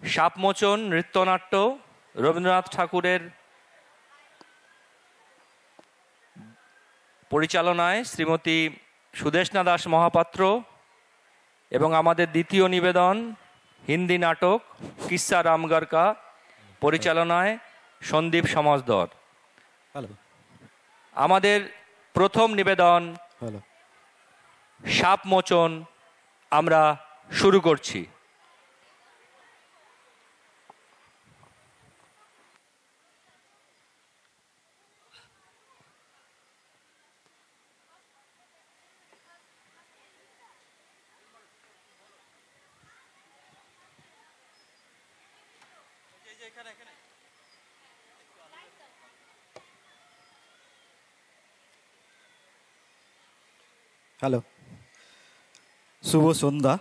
সাপমোচন নৃত্যনাট্য রবীন্দ্রনাথ ঠাকুরের পরিচালনায় শ্রীমতী সুদেষ্ণা দাস মহাপাত্র এবং আমাদের দ্বিতীয় নিবেদন হিন্দি নাটক কিস্সা রামগড় কা পরিচালনায় সন্দীপ সমাজদর। আমাদের প্রথম নিবেদন সাপমোচন আমরা শুরু করছি। হ্যালো, শুভ সন্ধ্যা।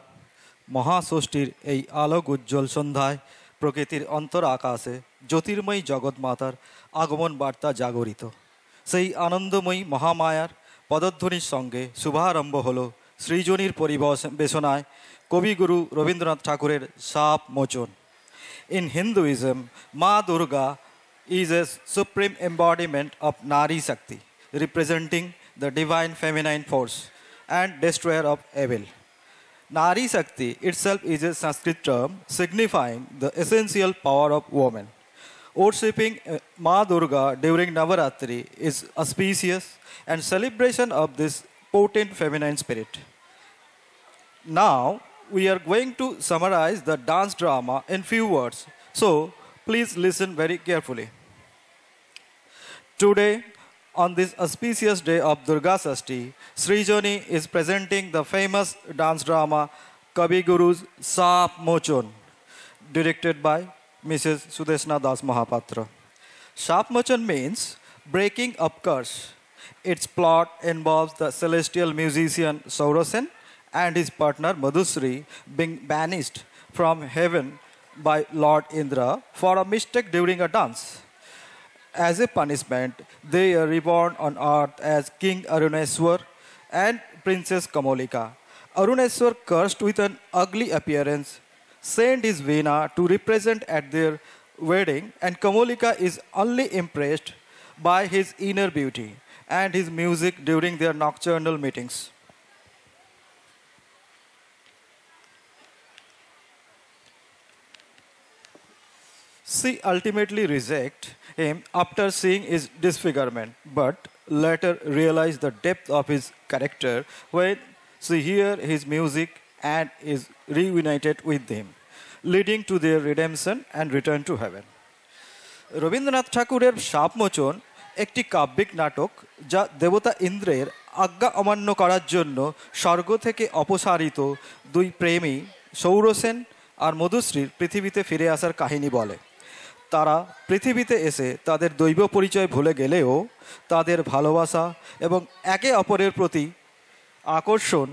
মহাষষ্ঠীর এই আলোক উজ্জ্বল সন্ধ্যায় প্রকৃতির অন্তর আকাশে জ্যোতির্ময়ী জগৎমাতার আগমন বার্তা জাগরিত। সেই আনন্দময়ী মহামায়ার পদধ্বনির সঙ্গে শুভারম্ভ হল সৃজনীর পরিবেশনায় কবিগুরু রবীন্দ্রনাথ ঠাকুরের সাপমোচন। In Hinduism, Ma Durga is a supreme embodiment of Nari Shakti, representing the divine feminine force and destroyer of evil. Nari Shakti itself is a Sanskrit term signifying the essential power of woman. Worshipping Ma Durga during Navaratri is auspicious and celebration of this potent feminine spirit. Now, we are going to summarize the dance drama in few words, so please listen very carefully. Today, on this auspicious day of Durga Shashti, Srijoni is presenting the famous dance drama Kavi Guru's Saapmochon, directed by Mrs. Sudeshna Das Mahapatra. Saapmochon means breaking of curse. Its plot involves the celestial musician Saurosen and his partner Madhusri being banished from heaven by Lord Indra for a mistake during a dance. As a punishment, they are reborn on earth as King Aruneshwar and Princess Kamolika. Aruneshwar, cursed with an ugly appearance, sent his Veena to represent at their wedding, and Kamolika is only impressed by his inner beauty and his music during their nocturnal meetings. She ultimately rejects him after seeing his disfigurement, but later realizes the depth of his character when she hears his music and is reunited with him, leading to their redemption and return to heaven. Rabindranath ঠাকুরের সাপমোচন একটি কাব্যিক নাটক যা দেবতা ইন্দ্রের আজ্ঞা অমান্য করার জন্য স্বর্গ থেকে অপসারিত দুই প্রেমী সৌরসেন আর মধুশ্রীর পৃথিবীতে ফিরে আসার কাহিনী বলে। তারা পৃথিবীতে এসে তাদের দৈব পরিচয় ভুলে গেলেও তাদের ভালোবাসা এবং একে অপরের প্রতি আকর্ষণ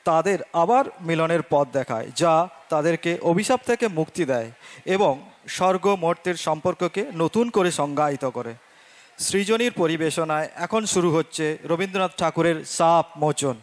তাদের আবার মিলনের পথ দেখায়, যা তাদেরকে অভিশাপ থেকে মুক্তি দেয় এবং স্বর্গ মর্ত্যের সম্পর্ককে নতুন করে সংজ্ঞায়িত করে। সৃজনীর পরিবেশনায় এখন শুরু হচ্ছে রবীন্দ্রনাথ ঠাকুরের সাপমোচন।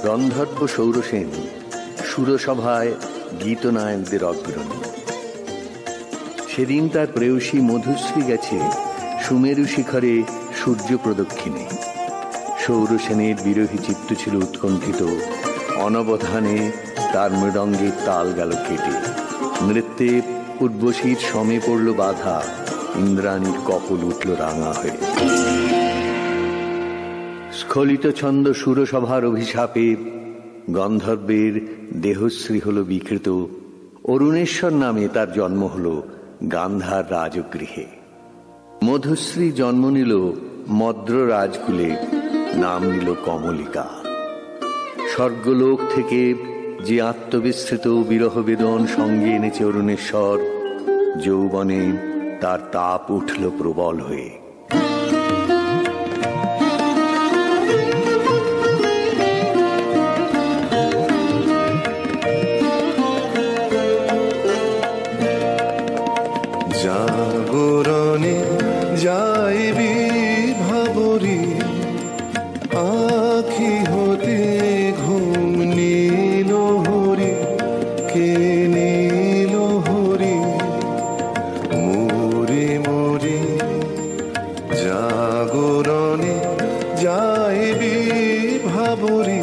গন্ধর্ব সৌরসেন সুরসভায় গীতনায়কদের অগ্রণী। সেদিন তার প্রেয়সী মধুশ্রী গেছে সুমেরু শিখরে সূর্য প্রদক্ষিণে। সৌরসেনের বিরহী চিত্ত ছিল উৎকণ্ঠিত, অনবধানে তার মৃদঙ্গের তাল গেল কেটে। নৃত্যের উর্বশীর সমে পড়ল বাধা, ইন্দ্রাণীর কপল উঠল রাঙা হয়ে। স্খলিত ছন্দ সুরসভার অভিশাপে গন্ধর্বের দেহশ্রী হল বিকৃত। অরুণেশ্বর নামে তার জন্ম হল গান্ধার রাজগৃহে। মধুশ্রী জন্ম নিল মদ্র রাজকুলে, নাম নিল কমলিকা। স্বর্গলোক থেকে যে আত্মবিস্মৃত বিরহ বেদন সঙ্গে এনেছে অরুণেশ্বর, যৌবনে তার তাপ উঠল প্রবল হয়ে। জাগরণে যাইবি ভাবরি, আখি হতে ঘুম নীল হরি, কে নীল হরি মোরে মোরে। জাগরণে যাইবি ভাবরি,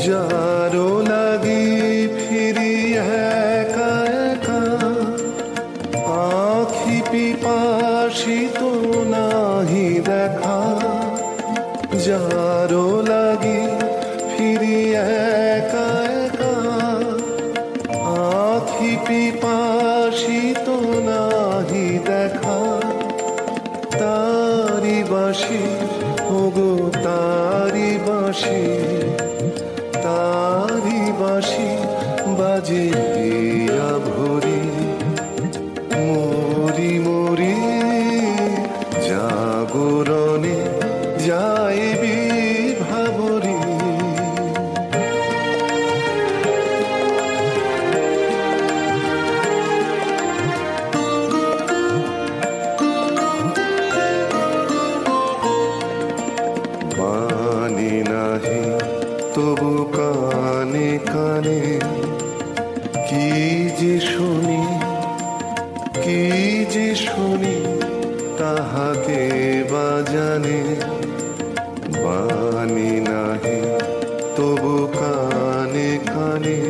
যারো লাগি ফিরি একা একা, আখি পিপাসিত নাহি দেখা। যারো লাগি ফিরি একা একা, আখি পিপাসিত নাহি দেখা। তারি বাঁশি ওগো তারি বাঁশি, তারি বাঁশি বাজে হিয়া ভরি, মরি মরি। জাগরণে যাইবি ভাবরি, বাণী নাহি তবু কানে কানে, কি যে শুনি কি যে শুনি তাহাকে বাজানে। বাণী নাহি তবু কানে কানে,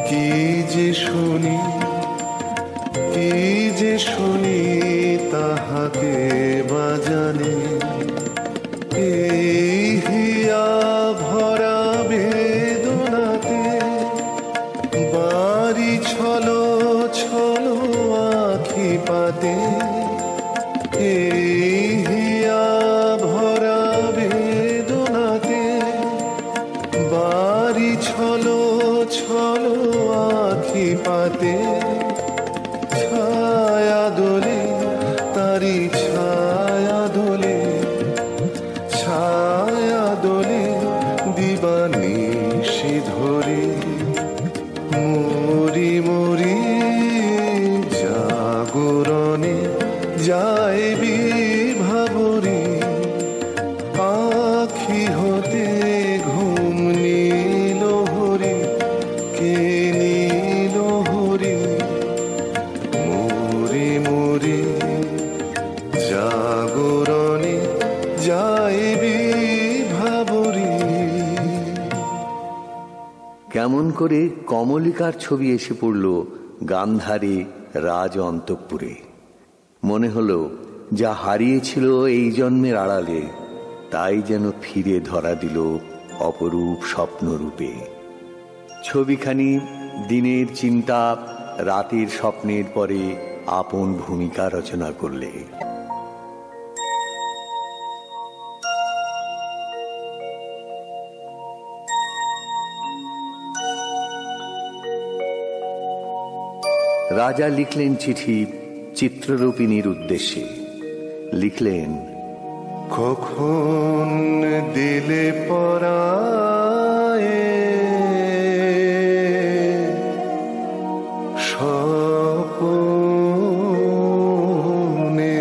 কি যে শুনি কি যে শুনি তাহাকে বাজানে। এই হিয়া ভরা বেদনাতে বাড়ি ছলো ছলো আখি পাতে। এই হিয়া ভরা বেদনাতে বাড়ি ছলো ছলো আখি পাতে। ছায়া দোলে তারি ছায়া দোলে, ছায়া দোলে দিবানিশি ধরে, মরি মরি। জাগরণে যাইবি ভাবরি, আখি হতে ঘুম নীল হরি, কে নীল হরি মোরে মোরে। জাগরণে যাইবি ভাবরি। কেমন করে কমলিকার ছবি এসে পড়ল গান্ধারে রাজ অন্তঃপুরে। মনে হলো যা হারিয়েছিল এই জন্মের আড়ালে, তাই যেন ফিরে ধরা দিল অপরূপ স্বপ্নরূপে। ছবিখানি দিনের চিন্তা, রাতের স্বপ্নের পরে আপন ভূমিকা রচনা করলে। রাজা লিখলেন চিঠি চিত্ররূপিণীর উদ্দেশ্যে। লিখলেন, কখন দিলে পরায়ে স্বপনে,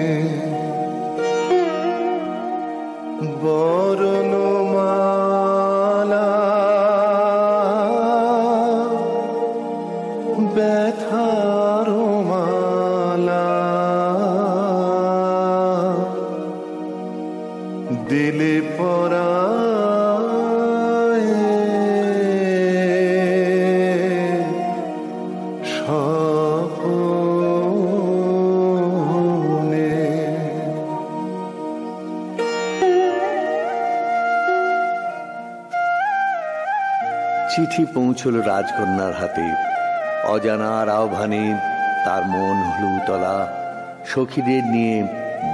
বরণমালা ব্যথার মালা, দিলে পরায়ে চিঠি পৌঁছল রাজকন্যার হাতে। অজানার আহ্বানে তার মন হল উতলা। সখীদের নিয়ে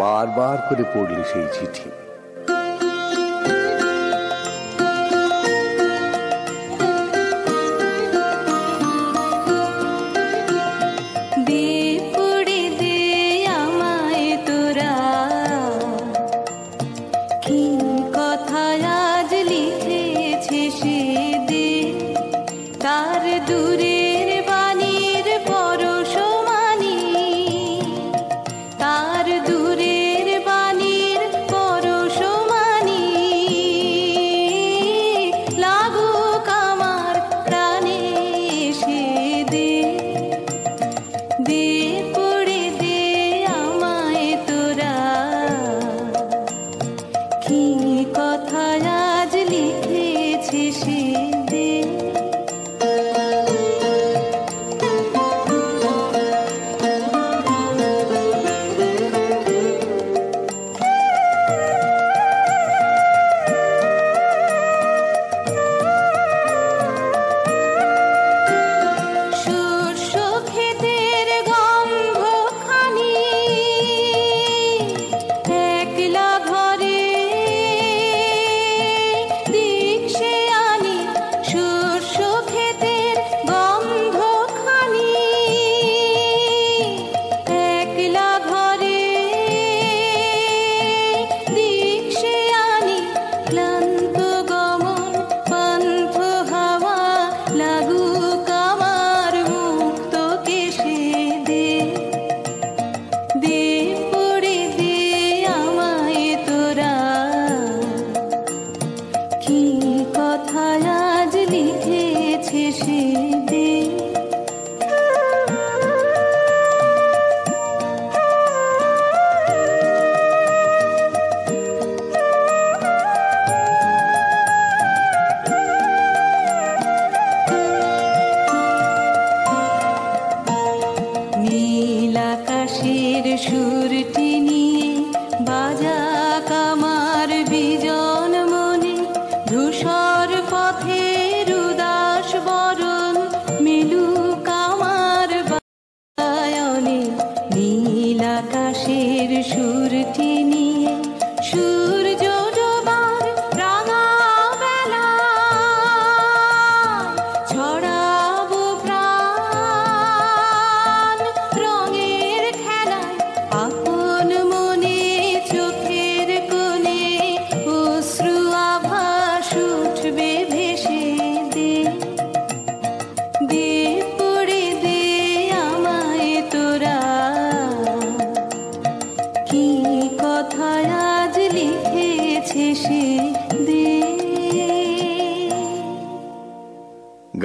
বারবার করে পড়ল সেই চিঠি।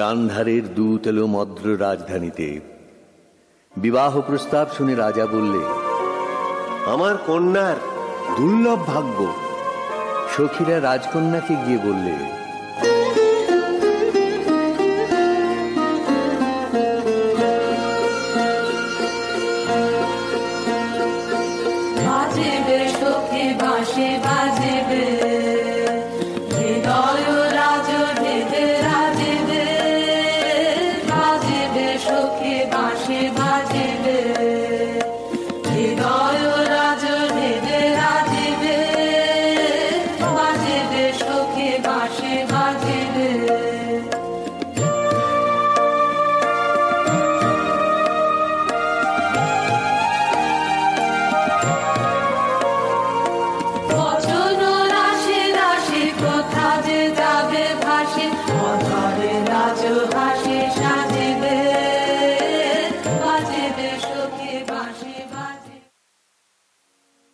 গান্ধারের দূত এলো মদ্র রাজধানীতে। বিবাহ প্রস্তাব শুনে রাজা বললে, আমার কন্যার দুর্লভ ভাগ্য। সখীরা রাজকন্যাকে গিয়ে বললে, বাজেবে সখী বাঁশি বাজেবে, হৃদয় রাজ ঢেকে রাজেবে, বাজেবে সখী বাঁশি বাজেবে, হৃদয় রাজ ঢেকে রাজেবে, বাজেবে সখী বাঁশি বাজেবে।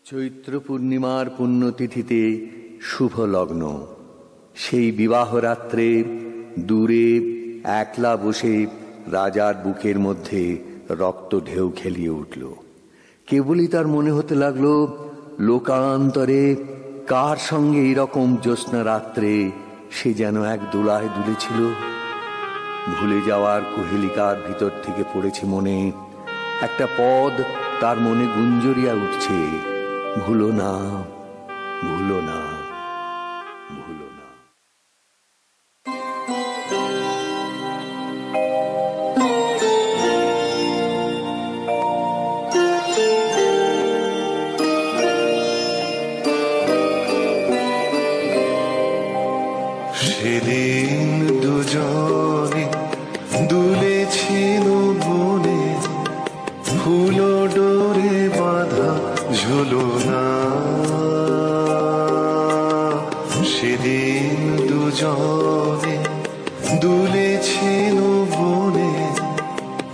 চৈত্র পূর্ণিমার পুণ্যতিথিতে শুভ লগ্ন। সেই বিবাহ রাত্রে দূরে একলা বসে রাজার বুকের মধ্যে রক্ত ঢেউ খেলিয়ে উঠল। কেবলই তার মনে হতে লাগলো, লোকান্তরে কার সঙ্গে এরকম জ্যোৎস্না রাত্রে সে যেন এক দোলায় দুলেছিল। ভুলে যাওয়ার কুহেলিকার ভিতর থেকে পড়েছে মনে একটা পদ, তার মনে গুঞ্জরিয়া উঠছে, ভুলো না, ভুলো না, ভুলো না। সেদিন দুজনে দুলেছিল বনে, ফুল ডোরে বাঁধা ঝুলনা। সেদিন দুজনে দুলেছিল বনে,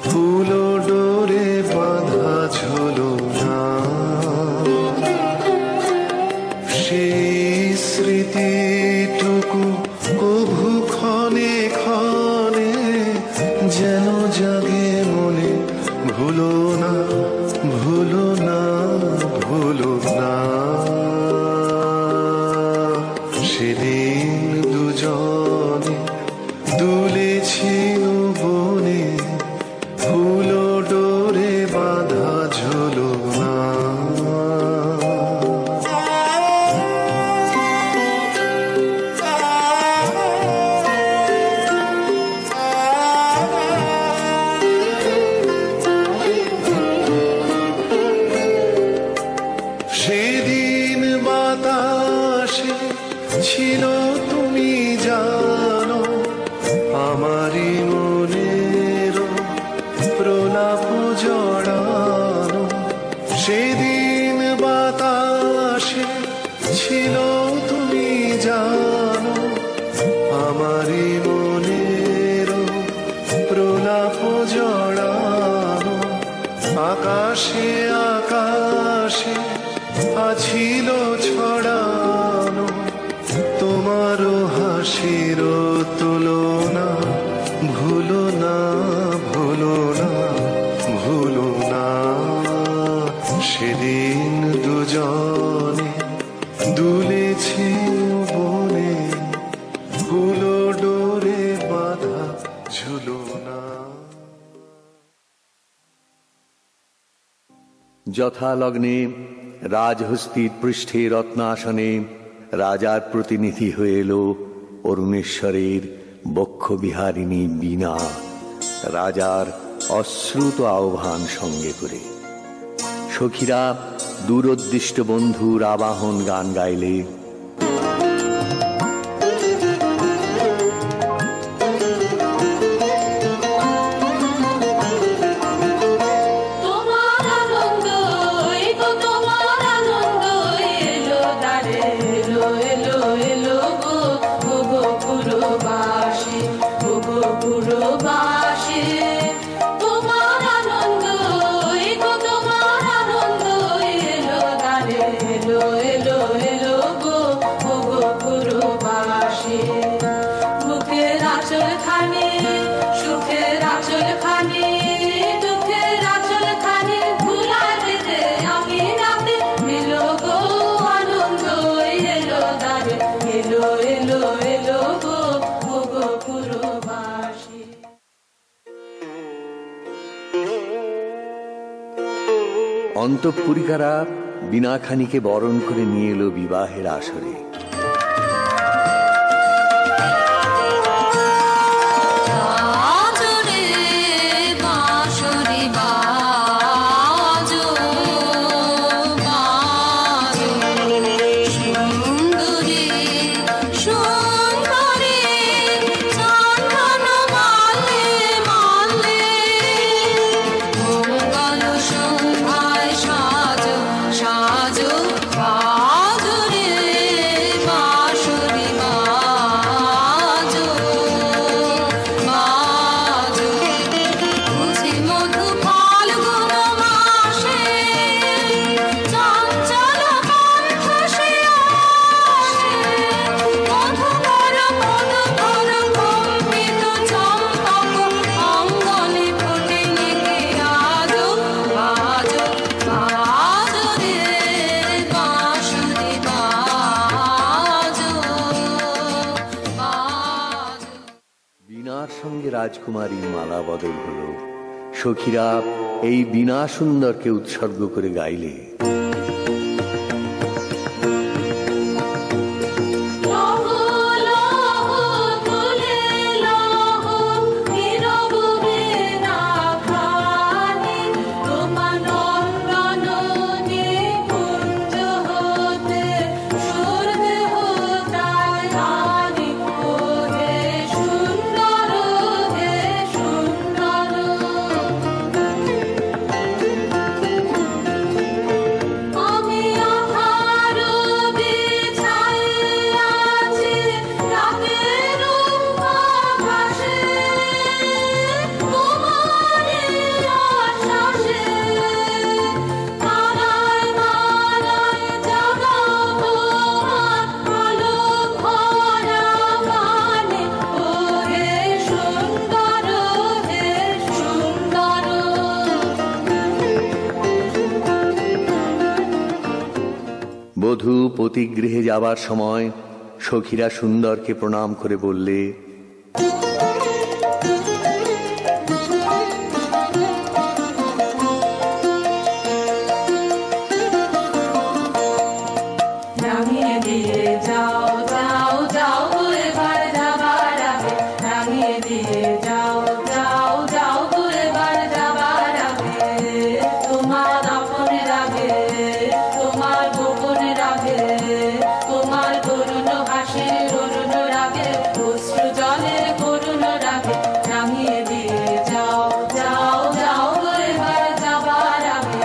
ফুল ডোরে বাঁধা ঝুলনা। সেই স্মৃতিটুকু কভু ক্ষণে ক্ষণে যেন জাগে মনে, ভুলো না ভুলো না ভুলো না। সেদিন দুজনে দুলেছিল বনে, ফুল ডোরে বাঁধা ঝুলনা। সেদিন বাতাসে ছিল তুমি জানো, আমারই মনের প্রলাপ জড়ানো। সেদিন বাতাসে ছিল তুমি জানো, আমারই মনের প্রলাপ জড়ানো। আকাশে আকাশে আছিল ছড়ানো, তোমারও হাসির তুলনা। ভুলো না ভুলো না ভুলো না। সেদিন দুজনে দুলেছিল বনে, ফুল ডোরে বাঁধা ঝুলনা। যথালগ্নে রাজহস্তির পৃষ্ঠে রত্নাসনে রাজার প্রতিনিধি হয়ে এলো অরুণেশ্বরের বক্ষবিহারিণী বীণা, রাজার অশ্রুত আহ্বান সঙ্গে করে। সখীরা দূরদৃষ্ট বন্ধুর আবাহন গান গাইলে। অন্তঃপুরিকারা বীণাখানিকে বরণ করে নিয়ে এলো বিবাহের আসরে। রাজকুমারীর মালা বদল হলো। সখীরা এই বীণা সুন্দরকে উৎসর্গ করে গাইলে। Oh পতিগৃহে যাবার সময় সখীরা সুন্দরকে প্রণাম করে বললে, রাঙিয়ে দিয়ে যাও যাও যাও গো এবার যাবার আগে, রাঙিয়ে দিয়ে যাও যাও যাও গো এবার যাবার আগে, তোমার আপনের আগে, তোমার গোপনের আগে, তোমার করুণ হাসির করুণ রাগে, অশ্রু জলের করুণ রাগে, রাঙিয়ে দিয়ে যাও যাও যাও গো এবার যাবার আগে।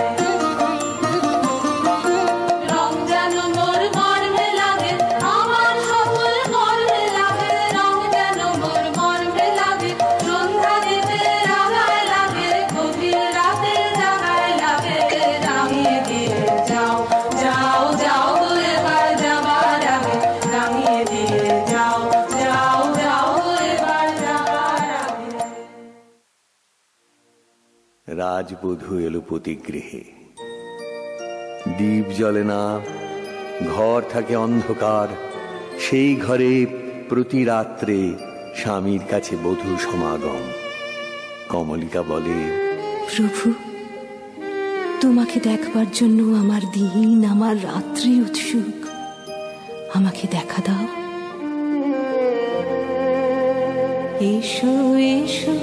রং যেন মোর মর্মে লাগে, আমার সকল মর্মে লাগে, রং যেন মোর মর্মে লাগে, সন্ধ্যা দিতে রাগায় লাগে, গভীর রাতে জাগায় লাগে, রাঙিয়ে দিয়ে যাও যাও যাও গো এবার যাবার আগে, রাঙিয়ে দিয়ে যাও যাও যাও গো এবার যাবার আগে। রাজবধূ এলো পতিগৃহে। দীপ জ্বলে না, ঘর থাকে অন্ধকার। সেই ঘরে প্রতি রাত্রে স্বামীর কাছে বধূ সমাগম। কমলিকা বলে, প্রভু, তোমাকে দেখবার জন্য আমার দিন আমার রাত্রি উৎসুক, আমাকে দেখা দাও। এসো এসো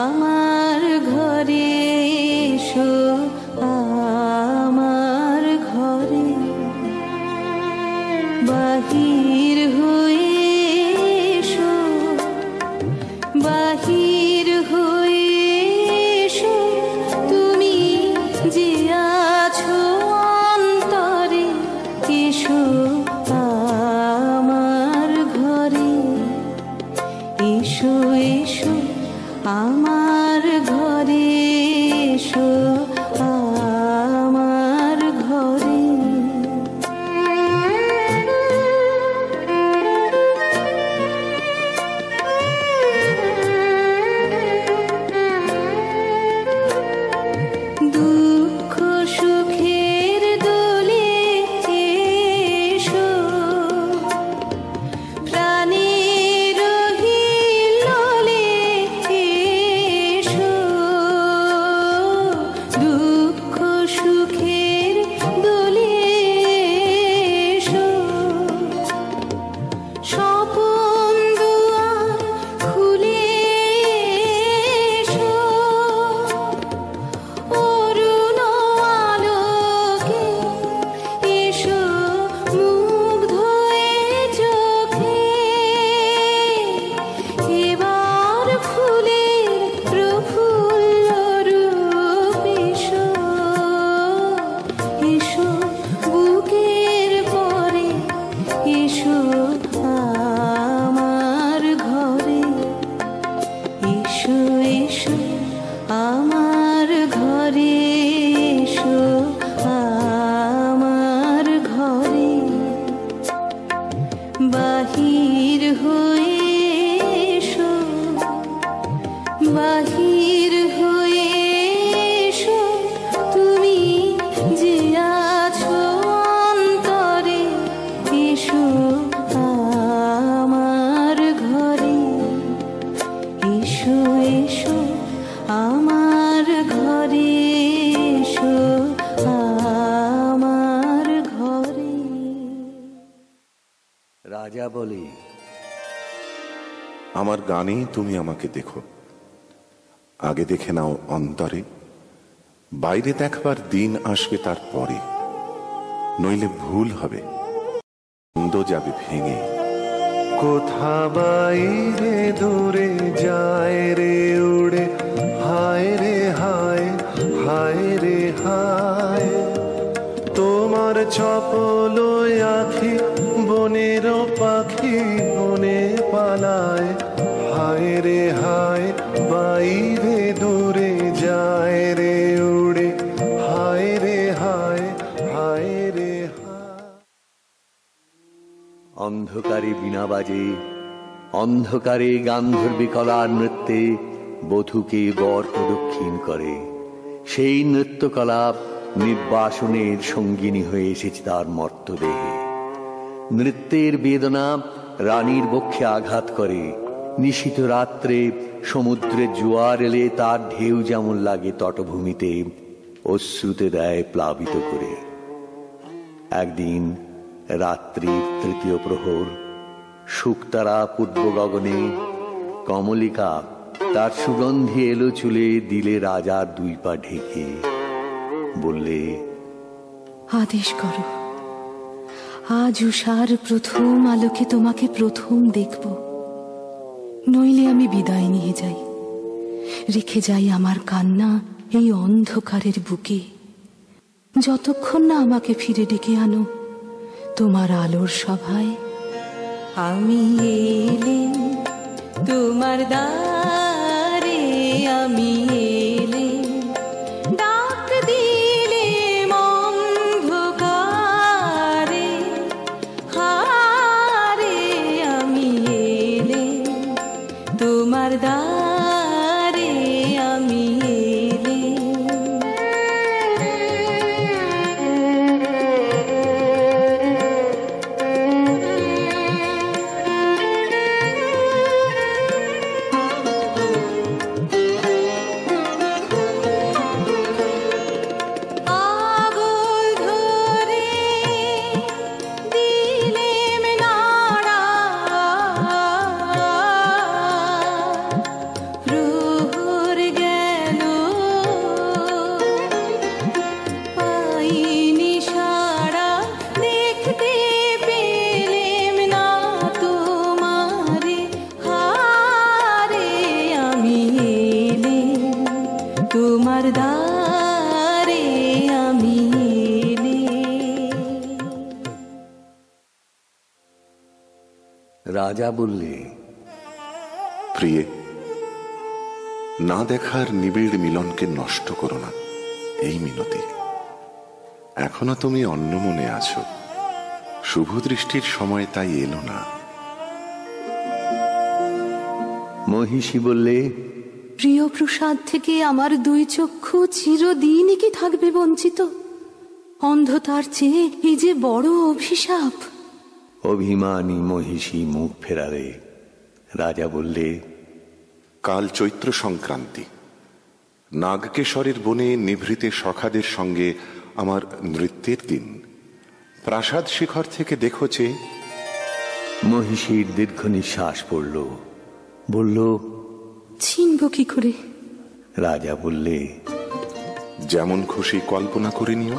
আমার ঘরে, এসো আমার ঘরে, বাহির হয়ে এসো, বাহির হয়ে এসো, তুমি যে আছো অন্তরে, এসো আমার ঘরে, এসো এসো আমার ঘরে, এসো আমার ঘরে। দুঃখ সুখের দোলে এসো, প্রাণের হিল্লোলে এসো, দুঃখ সুখের দোলে এসো, স্বপন দুয়ার খুলে এসো, অরুণ আলোকে এসো, মুগ্ধ এ চোখে, এবার ফুলের প্রফুল্ল রূপ এসো, এসো বুকের পরে, এসো আমার ঘরে, এসো এসো আমার ঘরে, এসো আমার ঘরে, বাহির হয়ে এসো, বাহির হয়ে এসো, তুমি যে আছো অন্তরে, এসো আমার ঘরে, এসো এসো আমার ঘরে, এসো আমার ঘরে। রাজা বলে, আমার গানে তুমি আমাকে দেখো, আগে দেখে নাও অন্তরে, বাইরে দেখবার দিন আসবে তারপরে, নইলে ভুল হবে, ছন্দ যাবে ভেঙে। কোথা বাইরে দূরে যায় রে উড়ে, হায় রে হায়, হায় রে হায়, তোমার চপল আখি বনের পাখি বনে পালায়, হায় রে হায়, বাইরে দূরে যায় রে উড়ে, হায় রে হায়, হায় রে হায়। অন্ধকারে বীণা বাজে, অন্ধকারে গান্ধর্বী কলার নৃত্যে বধূকে বর প্রদক্ষিণ করে। সেই নৃত্যকলাপ নির্বাসনের সঙ্গিনী হয়ে এসেছে তার মর্তদেহে। নৃত্যের বেদনা রানীর বক্ষে আঘাত করে। নিশীথ রাত্রে সমুদ্রের জোয়ার এলে তার ঢেউ যেমন লাগে তটভূমিতে, অশ্রুতে দেয় প্লাবিত করে। একদিন রাত্রির তৃতীয় প্রহর, শুকতারা পূর্ব গগনে, কমলিকা তার সুগন্ধি এলো চুলে দিলে রাজার দুই পা ঢেকে, বললে, আদেশ করো, আজ উষার প্রথম আলোকে তোমাকে প্রথম দেখব, নইলে আমি বিদায় নিয়ে যাই, রেখে যাই আমার কান্না এই অন্ধকারের বুকে, যতক্ষণ না আমাকে ফিরে ডেকে আনো তোমার আলোর সভায়। আমি এলেম তোমার দ্বারে, আমি এলেম ডাক দিলে অন্ধকারে, হারে আমি এলেম তোমার দ্বারে, আমি তোমার দ্বারে, আমি রাজা বললে, প্রিয়ে, না দেখার নিবিড় মিলনকে নষ্ট করো না এই মিনতি। এখনো তুমি অন্য মনে আছো, শুভ দৃষ্টির সময় তাই এলো না। মহিষী বললে, প্রিয় প্রসাদ থেকে আমার দুই চক্ষু চিরদিনই কি থাকবে বঞ্চিত? অন্ধতার চেয়ে এই যে বড় অভিশাপ। অভিমানী মহিষী মুখ ফেরালে। রাজা বললে, কাল চৈত্র সংক্রান্তি, নাগকেশরের বনে নিভৃতে সখাদের সঙ্গে আমার নৃত্যের দিন। প্রাসাদ শিখর থেকে দেখোছে। মহিষীর দীর্ঘ নিঃশ্বাস পড়ল, বলল, চিনব কি করে? রাজা বললে, যেমন খুশি কল্পনা করে নিও,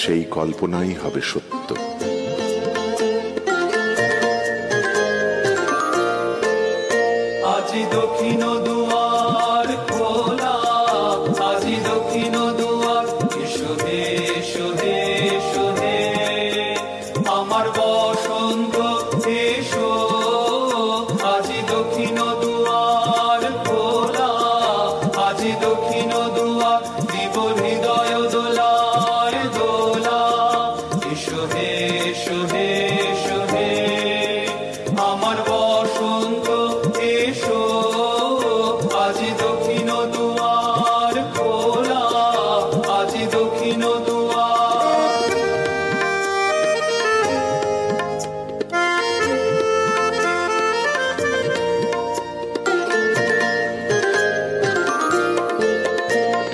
সেই কল্পনাই হবে সত্য। আজি দক্ষিণ দুয়ার খোলা, আজি দক্ষিণ দুয়ার, এসো হে এসো হে এসো হে আমার বসন্ত এসো। আজি দক্ষিণ দুয়ার খোলা, আজি দক্ষিণ দুয়ার, দিব হৃদয় দোলায় দোলা। এসো হে এসো হে এসো হে আমার বসন্ত এসো। আজি দক্ষিণ দুয়ার খোলা, আজি দক্ষিণ দুয়ার।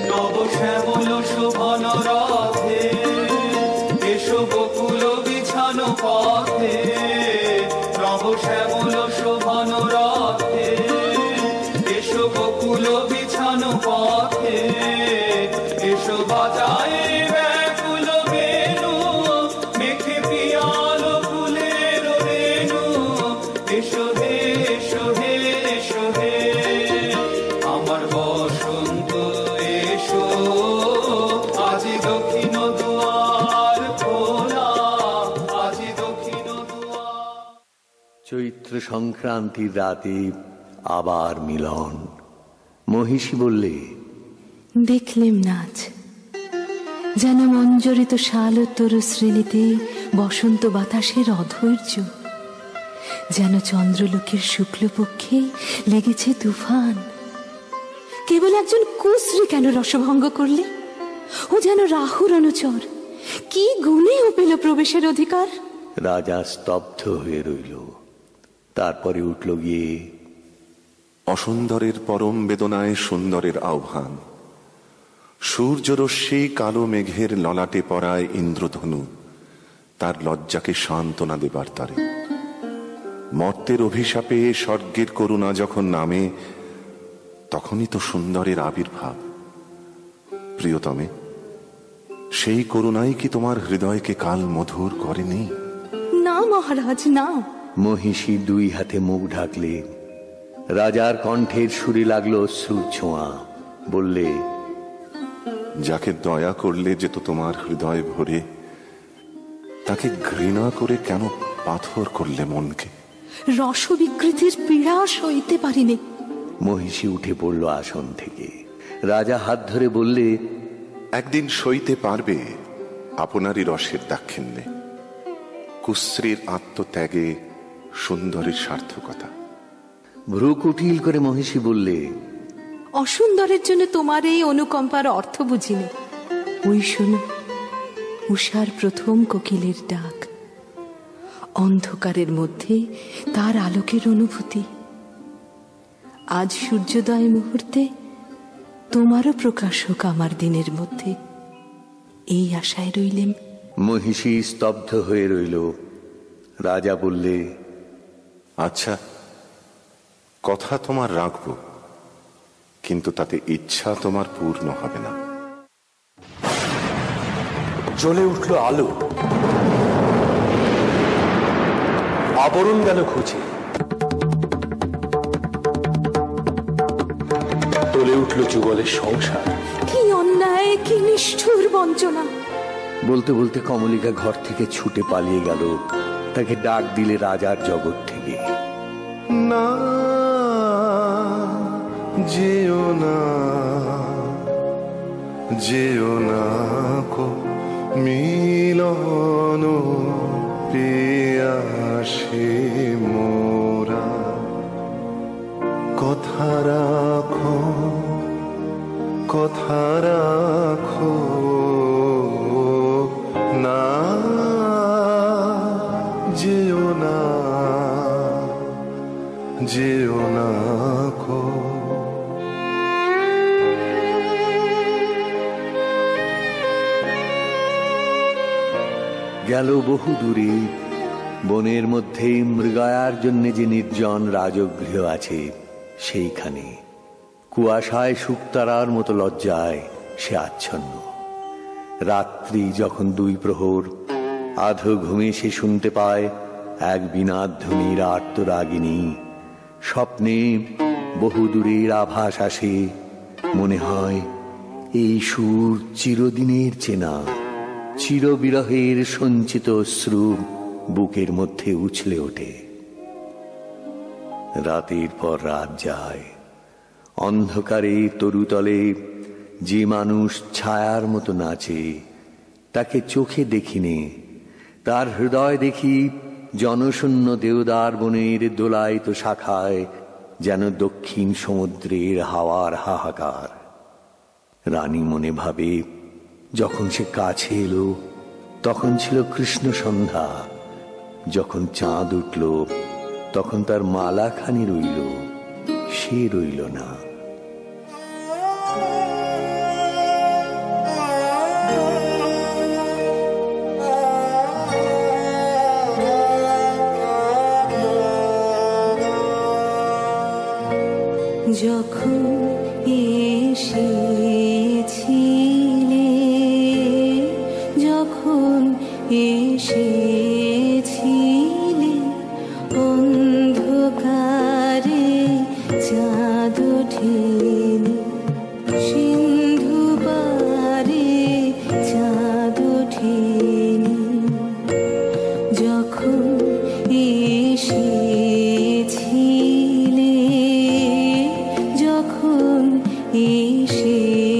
নব শ্যামল শোভন রথে, এসো বকুল বিছানো পথে। নব শ্যামল শোভন রথে, এসো বকুল বিছানো পথে। এসো বাজায় ব্যাকুল বেণু, মেখে পিয়ালো ফুলের রেণু। এসো হে এসো হে এসো হে আমার বসন্ত এসো। আজি দক্ষিণ দুয়ার খোলা, আজি দক্ষিণ দুয়ার। চৈত্র সংক্রান্তির রাতে আবার মিলন। মহিষী বললে, দেখলেম নাচ, যেন মঞ্জরিত শালোত্তর শ্রেণীতে বসন্ত বাতাসের অধৈর্য, যেন চন্দ্রলোকের শুক্লপক্ষে লেগেছে তুফান। কেবল একজন কুশ্রী কেন রসভঙ্গ করলে? ও যেন রাহুর অনুচর, কি গুণে ও পেল প্রবেশের অধিকার? রাজা স্তব্ধ হয়ে রইল। তারপরে উঠল গিয়ে, অসুন্দরের পরম বেদনায় সুন্দরের আহ্বান। সূর্যরশ্মি কালো মেঘের ললাটে পড়ায় ইন্দ্রধনু তার লজ্জাকে সান্ত্বনা দেবার তারে। মর্তের অভিশাপে স্বর্গের করুণা যখন নামে, তখনই তো সুন্দরের আবির্ভাব। প্রিয়তমে, সেই করুণাই কি তোমার হৃদয়কে কাল মধুর করেনি? না মহারাজ, না। মহিষী দুই হাতে মুখ ঢাকলে। রাজার কণ্ঠের সুরে লাগলো অশ্রুর ছোঁয়া। বললে, যাকে দয়া করলে যে তো তোমার হৃদয় ভরে, তাকে ঘৃণা করে কেন পাথর করলে মনকে? রসবিকৃতির পীড়া সইতে পারিনি। মহিষী উঠে পড়ল আসন থেকে। রাজা হাত ধরে বললে, একদিন সইতে পারবে আপনারই রসের দাক্ষিণ্যে, কুশ্রীর আত্মত্যাগে সুন্দরের সার্থকতা। ভ্রু কুটিল করে মহিষী বললে, অসুন্দরের জন্য তোমার এই অনুকম্পার অর্থ বুঝিনি। ওই শোনো, উষার প্রথম কোকিলের ডাক, অন্ধকারের মধ্যে তার আলোকের অনুভূতি। আজ সূর্যোদয় মুহূর্তে তোমারও প্রকাশ হোক আমার দিনের মধ্যে, এই আশায় রইলেম। মহিষী স্তব্ধ হয়ে রইল। রাজা বললে, আচ্ছা, কথা তোমার রাখব, কিন্তু তাতে ইচ্ছা তোমার পূর্ণ হবে না। জ্বলে উঠল আলো, আবরণ গেল খুঁজে, টলে উঠল যুগলের সংসার। কি অন্যায়, কি নিষ্ঠুর বঞ্চনা! বলতে বলতে কমলিকা ঘর থেকে ছুটে পালিয়ে গেল। তাকে ডাক দিলে রাজার জগৎ থেকে, না যেও না, যেও না কো মিলন পেয়াসে মোরা। কথা রাখো, কথা রাখো, না যেও না, যেও না কো। গেল বহু দূরে। বনের মধ্যে মৃগয়ার জন্য যে নির্জন রাজগৃহ আছে, সেইখানে কুয়াশায় শুকতারার মতো লজ্জায় সে আচ্ছন্ন। রাত্রি যখন 2 প্রহর, আধো ঘুমে সে শুনতে পায় এক বীণাধ্বনির আর্তরাগিনী। স্বপ্নে বহু দূরের আভাস আসে। মনে হয় এই সুর চিরদিনের চেনা। চিরবিরহের সঞ্চিত অশ্রু বুকের মধ্যে উছলে ওঠে। রাতের পর রাত যায়। অন্ধকারে তরুতলে যে মানুষ ছায়ার মতো নাচে, তাকে চোখে দেখিনি, তার হৃদয় দেখি জনশূন্য দেওদার বনের দোলায়িত শাখায়, যেন দক্ষিণ সমুদ্রের হাওয়ার হাহাকার। রানী মনে ভাবে, যখন সে কাছে এলো তখন ছিল কৃষ্ণ সন্ধ্যা। যখন চাঁদ উঠল তখন তার মালাখানি রইল, সে রইল না। যখন এসেছিলে, যখন এসেছিলে, অন্ধকারে চাঁদ ওঠেনি, সিন্ধু পারে চাঁদ ওঠেনি। যখন এসেছিলে, যখন এসেছিলে,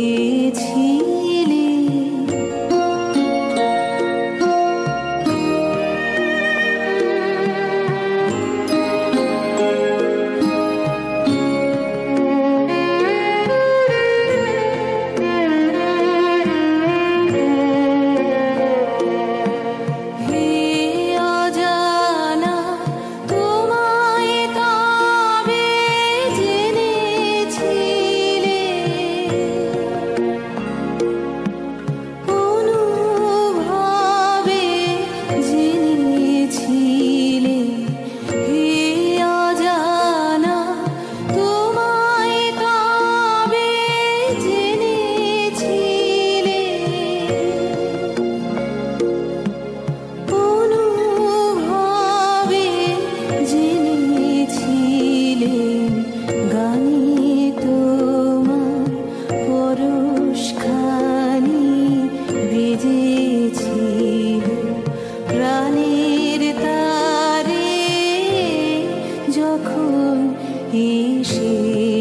এসেছিলে,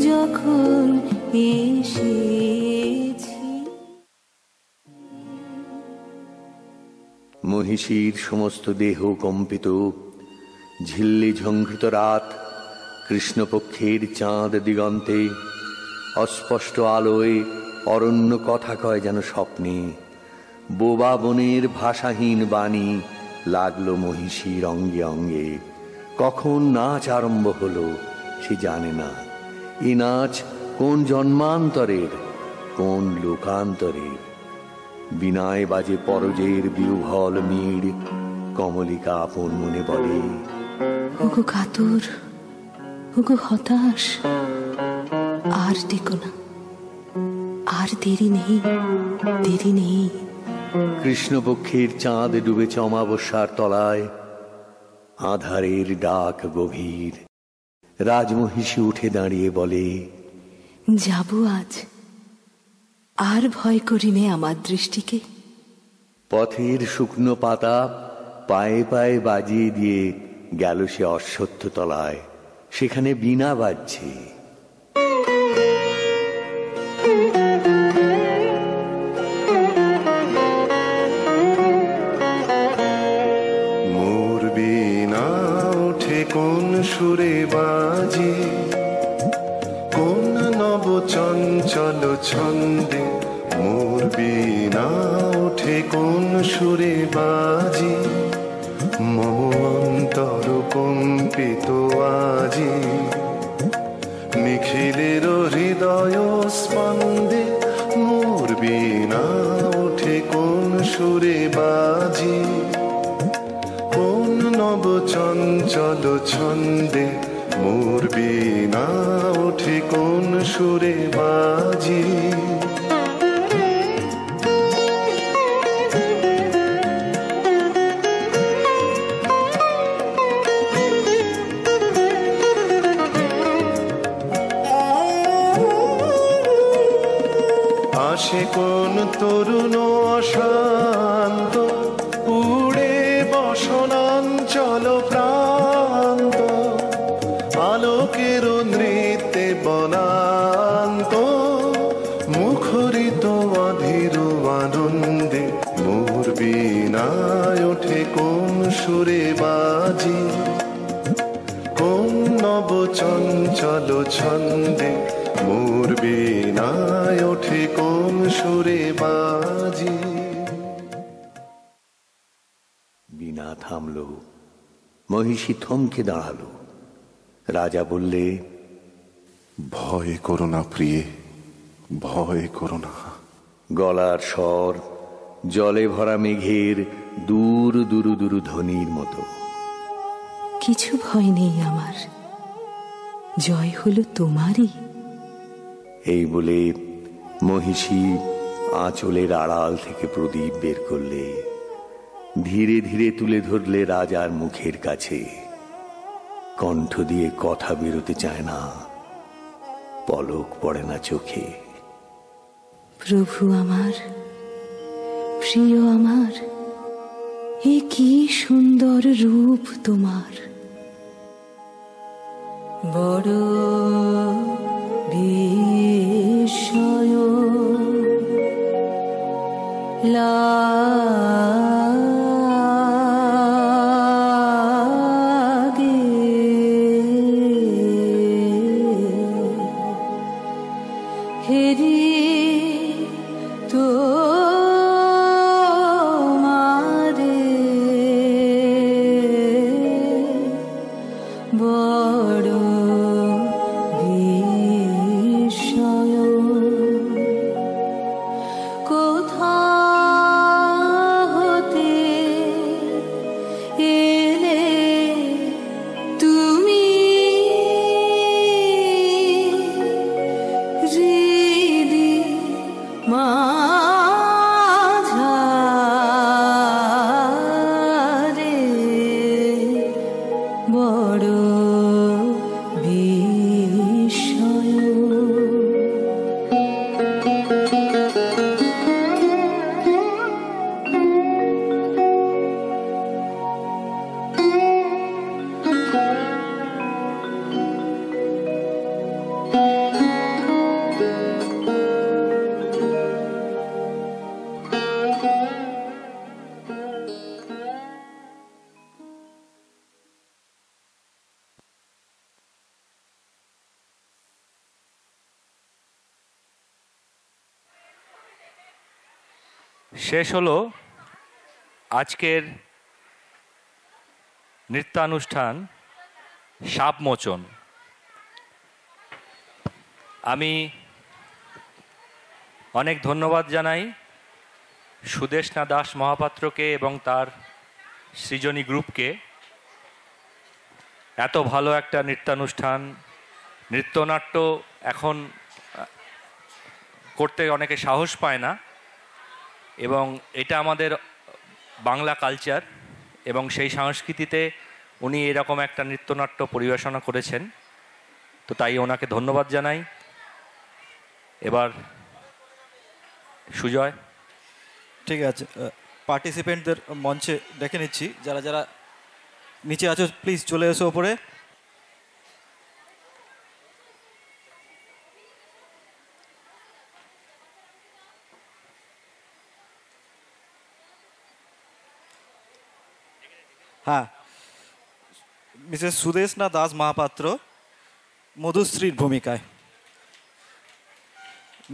যখন এসেছি। মহিষীর সমস্ত দেহ কম্পিত, ঝিল্লি ঝঙ্কৃত রাত, কৃষ্ণপক্ষের চাঁদ দিগন্তে, অস্পষ্ট আলোয় অরণ্য কথা কয় যেন স্বপ্নে। বোবা বনের ভাষাহীন বাণী লাগলো মহিষীর অঙ্গে অঙ্গে। কখন নাচ আরম্ভ হলো সে জানে না। এ নাচ কোন জন্মান্তরের, কোন লোকান্তরের। বিনায় বাজে পরজের বিহ্বল মিড়। কমলিকা আপন মনে বলে, ওগো কাতর, ওগো হতাশ, আর ডেকো না, আর দেরি নেই, দেরি নেই। কৃষ্ণপক্ষের চাঁদ ডুবেছে অমাবস্যার তলায়, আধারের ডাক গভীর। রাজমহিষী উঠে দাঁড়িয়ে বলে, যাব আজ, আর ভয় করি নে আমার দৃষ্টিকে। পথের শুকনো পাতা পায়ে পায়ে বাজিয়ে দিয়ে গেল সে অশ্বত্থ তলায়। সেখানে বীণা বাজছে। মোর বীণা ওঠে কোন সুরে বাজে, কোন নব চঞ্চল ছন্দে। মোর বীণা ওঠে কোন সুরে বাজে, মম অন্তর কম্পিত আজি। নিখিলের হৃদয় স্পন্দে মোর বীণা ওঠে কোন সুরে বাজে, কোন নব চঞ্চল ছন্দে। মোর বীণা ওঠে কোন সুরে বাজে। আসে কোন তরুণ অশান্ত, উড়ে বসনাঞ্চল প্রান্ত। আলোকের নৃত্যে বনান্ত, মুখরিত অধীর আনন্দে। মোর বীণায় ওঠে কোন সুরে বাজে, কোন নব চঞ্চল ছন্দে। মোর বীণায় ওঠে কোন সুরে বাজে। বীণা থামল, মহিষী থমকে দাঁড়ালো। রাজা বললে, ভয় করো না প্রিয়ে, ভয় করো না। গলার স্বর জলে ভরা মেঘের দূর দূর দূর ধ্বনির মতো। কিছু ভয় নেই আমার, জয় হলো তোমারই। এই বলে মহিষী আঁচলের আড়াল থেকে প্রদীপ বের করলে, ধীরে ধীরে তুলে ধরলে রাজার মুখের কাছে। কণ্ঠ দিয়ে কথা বেরোতে চায় না, পলক পড়ে না চোখে। প্রভু আমার, প্রিয় আমার, এ কি সুন্দর রূপ তোমার। বড় বিস্ময় লাগে, হেরি তোমারে বড় বিস্ময়। কোথা হতে এলে তুমি, হৃদি মাঝারে বড় বিস্ময়। শেষ হলো আজকের নৃত্যানুষ্ঠান সাপমোচন। আমি অনেক ধন্যবাদ জানাই সুদেষ্ণা দাস মহাপাত্রকে এবং তার সৃজনী গ্রুপকে। এত ভালো একটা নৃত্যানুষ্ঠান, নৃত্যনাট্য এখন করতে অনেকে সাহস পায় না, এবং এটা আমাদের বাংলা কালচার এবং সেই সংস্কৃতিতে উনি এরকম একটা নৃত্যনাট্য পরিবেশনা করেছেন, তো তাই ওনাকে ধন্যবাদ জানাই। এবার সুজয়। ঠিক আছে, পার্টিসিপেন্টদের মঞ্চে ডেকে নিচ্ছি। যারা যারা নিচে আছো প্লিজ চলে এসো ওপরে। হ্যাঁ, মিসেস সুদেষ্ণা দাস মহাপাত্র মধুশ্রীর ভূমিকায়,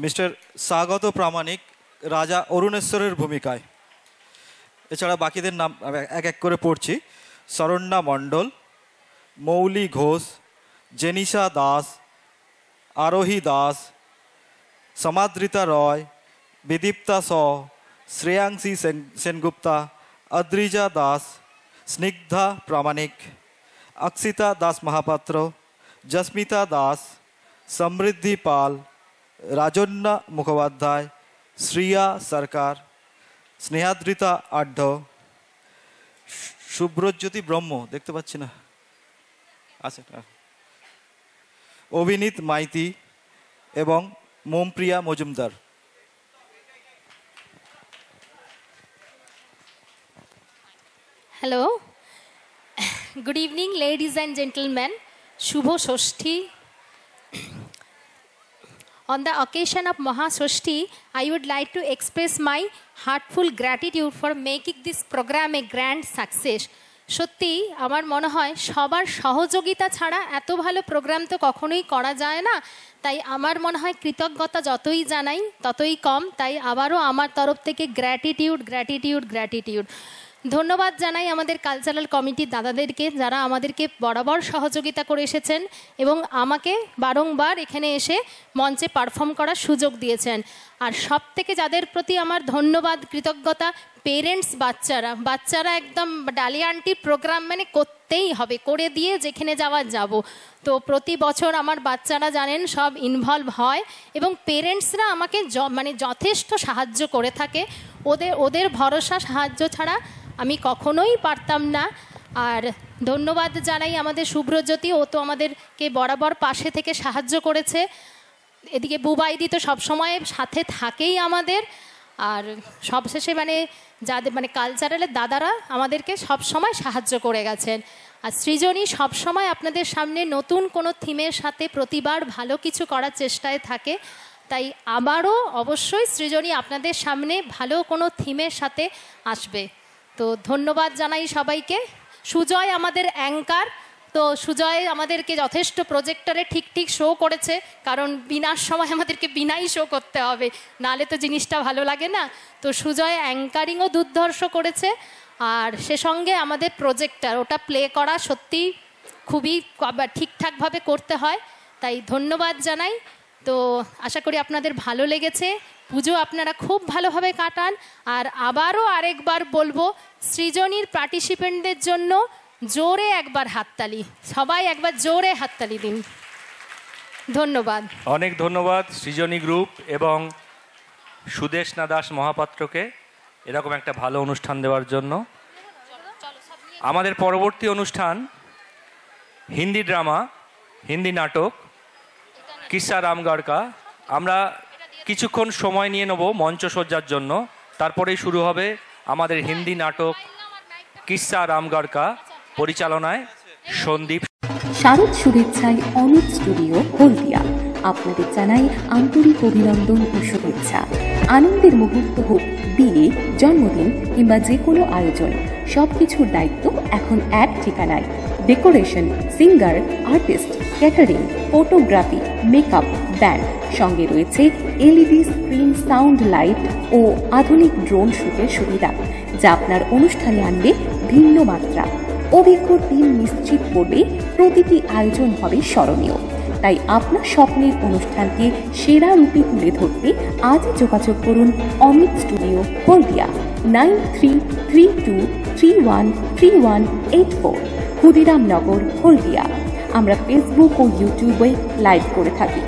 মিস্টার স্বাগত প্রামাণিক রাজা অরুণেশ্বরের ভূমিকায়। এছাড়া বাকিদের নাম এক এক করে পড়ছি। শরণ্যা মণ্ডল, মৌলি ঘোষ, জেনিশা দাস, আরোহী দাস, সমাদৃতা রয়, বিদীপ্তা স, শ্রেয়াংশী সেনগুপ্তা, অদ্রিজা দাস, স্নিগ্ধা প্রামাণিক, অক্ষিতা দাস মহাপাত্র, জস্মিতা দাস, সমৃদ্ধি পাল, রাজন্যা মুখোপাধ্যায়, শ্রিয়া সরকার, স্নেহাদ্রিতা আঢ্য, শুভ্রজ্যোতি ব্রহ্ম, দেখতে পাচ্ছি না, আচ্ছা, অভিনীত মাইতি এবং মোমপ্রিয়া Majumdar. Hello. Good evening, ladies and gentlemen. Shubho Shoshti. On the occasion of Mahasoshti, I would like to express my heartful gratitude for making this program a grand success. সত্যি আমার মনে হয় সবার সহযোগিতা ছাড়া এত ভালো প্রোগ্রাম তো কখনোই করা যায় না। তাই আমার মনে হয় কৃতজ্ঞতা যতই জানাই ততই কম। তাই আবারও আমার তরফ থেকে গ্র্যাটিটিউড গ্র্যাটিটিউড গ্র্যাটিটিউড। ধন্যবাদ জানাই আমাদের কালচারাল কমিটির দাদাদেরকে, যারা আমাদেরকে বরাবর সহযোগিতা করে এসেছেন এবং আমাকে বারংবার এখানে এসে মঞ্চে পারফর্ম করার সুযোগ দিয়েছেন। আর সব থেকে যাদের প্রতি আমার ধন্যবাদ কৃতজ্ঞতা, পেরেন্টস, বাচ্চারা একদম ডালিয়া আন্টির প্রোগ্রাম মানে করতেই হবে, করে দিয়ে যেখানে যাওয়ার যাব। তো প্রতি বছর আমার বাচ্চারা জানেন সব ইনভলভ হয় এবং পেরেন্টসরা আমাকে মানে যথেষ্ট সাহায্য করে থাকে। ওদের ভরসা সাহায্য ছাড়া আমি কখনোই পারতাম না। আর ধন্যবাদ জানাই আমাদের শুভ্রজ্যোতি, ও তো আমাদেরকে বরাবর পাশে থেকে সাহায্য করেছে। এদিকে বুবাইদি তো সবসময় সাথে থাকেই আমাদের। আর সবশেষে যাদের কালচারালের দাদারা আমাদেরকে সবসময় সাহায্য করে গেছেন। আর সৃজনী সবসময় আপনাদের সামনে নতুন কোনো থিমের সাথে প্রতিবার ভালো কিছু করার চেষ্টায় থাকে। তাই আবারও অবশ্যই সৃজনী আপনাদের সামনে ভালো কোনো থিমের সাথে আসবে। তো ধন্যবাদ জানাই সবাইকে। সুজয় আমাদের অ্যাঙ্কার, তো সুজয় আমাদেরকে যথেষ্ট প্রজেক্টরে ঠিক শো করেছে, কারণ বিনার সময় আমাদেরকে বিনাই শো করতে হবে, নাহলে তো জিনিসটা ভালো লাগে না। তো সুজয় অ্যাঙ্কারিংও দুর্ধর্ষ করেছে। আর সে সঙ্গে আমাদের প্রজেক্টর, ওটা প্লে করা সত্যি খুবই ঠিকঠাকভাবে করতে হয়। তাই ধন্যবাদ জানাই। তো আশা করি আপনাদের ভালো লেগেছে। পুজো আপনারা খুব ভালোভাবে কাটান। আর আবারও আরেকবার বলবো, সৃজনীর পার্টিসিপেন্টদের জন্য জোরে একবার হাততালি, সবাই একবার জোরে হাততালি দিন। ধন্যবাদ, অনেক ধন্যবাদ সৃজনী গ্রুপ এবং সুদেষ্ণা দাস মহাপাত্রকে এরকম একটা ভালো অনুষ্ঠান দেওয়ার জন্য। আমাদের পরবর্তী অনুষ্ঠান হিন্দি ড্রামা, হিন্দি নাটক কিসা রামগড় কা। আমরা কিছুক্ষণ সময় নিয়ে নেব মঞ্চসজ্জার জন্য, তারপরেই শুরু হবে আমাদের হিন্দি নাটক কিসা রামগড় কা, পরিচালনায় সন্দীপ। শারদ শুভেচ্ছায় অমিত স্টুডিও হলদিয়া আপনাদের জানাই আন্তরিক অভিনন্দন ও শুভেচ্ছা। আনন্দের মুহূর্ত হোক, বিয়ে, জন্মদিন কিংবা যে কোনো আয়োজন, সবকিছুর দায়িত্ব এখন এক ঠিকানায়। Decoration, singer, artist, catering, photography, makeup, band, সঙ্গে রয়েছে LED স্ক্রিন, সাউন্ড লাইট ও আধুনিক ড্রোন শুটের সুবিধা, যা আপনার অনুষ্ঠানে আনবে ভিন্ন মাত্রা। অভিজ্ঞ টিম নিশ্চিত করবে প্রতিটি আয়োজন হবে স্মরণীয়। তাই আপনার স্বপ্নের অনুষ্ঠানকে সেরা রূপে তুলে ধরতে আজই যোগাযোগ করুন অমিত স্টুডিও, হলদিয়া, 9332313184, ক্ষুদিরাম নগর, হলদিয়া। আমরা ফেসবুক ও ইউটিউবে লাইভ করে থাকি।